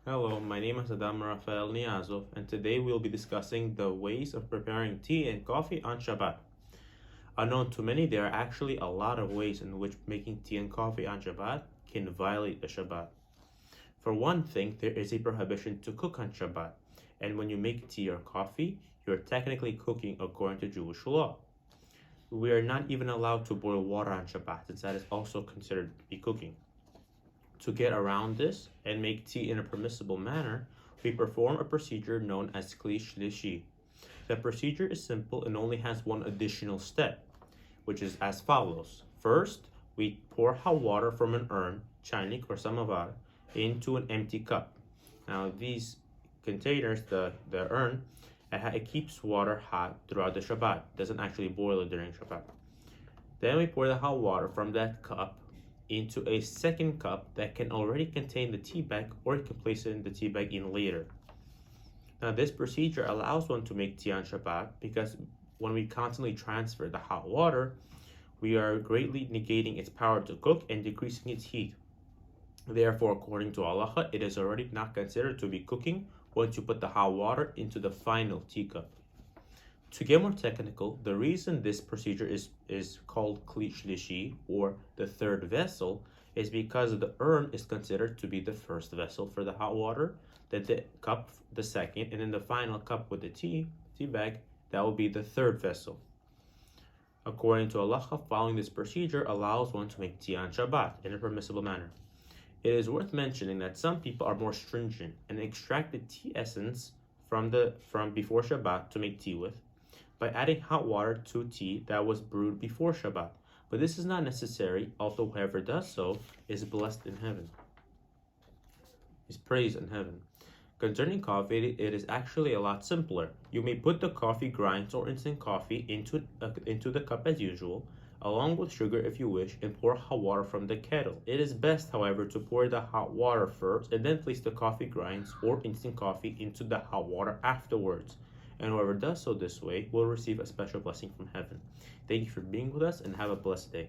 Hello, my name is Adam Rafael Niazov, and today we'll be discussing the ways of preparing tea and coffee on Shabbat. Unknown to many, there are actually a lot of ways in which making tea and coffee on Shabbat can violate the Shabbat. For one thing, there is a prohibition to cook on Shabbat, and when you make tea or coffee, you're technically cooking according to Jewish law. We are not even allowed to boil water on Shabbat, since that is also considered to be cooking. To get around this and make tea in a permissible manner, we perform a procedure known as kli shlishi. The procedure is simple and only has one additional step, which is as follows. First, we pour hot water from an urn, chainik or samovar, into an empty cup. Now these containers, the urn, it keeps water hot throughout the Shabbat. It doesn't actually boil it during Shabbat. Then we pour the hot water from that cup into a second cup that can already contain the tea bag, or you can place it in the tea bag in later. Now this procedure allows one to make tea on Shabbat because when we constantly transfer the hot water, we are greatly negating its power to cook and decreasing its heat. Therefore, according to halacha, it is already not considered to be cooking once you put the hot water into the final teacup. To get more technical, the reason this procedure is called kli shlishi, or the third vessel, is because the urn is considered to be the first vessel for the hot water, then the cup the second, and then the final cup with the tea bag, that will be the third vessel. According to halacha, following this procedure allows one to make tea on Shabbat in a permissible manner. It is worth mentioning that some people are more stringent and extract the tea essence from before Shabbat to make tea with, by adding hot water to tea that was brewed before Shabbat. But this is not necessary, although whoever does so is blessed in heaven, is praised in heaven. Concerning coffee, it is actually a lot simpler. You may put the coffee grinds or instant coffee into the cup as usual, along with sugar if you wish, and pour hot water from the kettle. It is best, however, to pour the hot water first and then place the coffee grinds or instant coffee into the hot water afterwards. And whoever does so this way will receive a special blessing from heaven. Thank you for being with us and have a blessed day.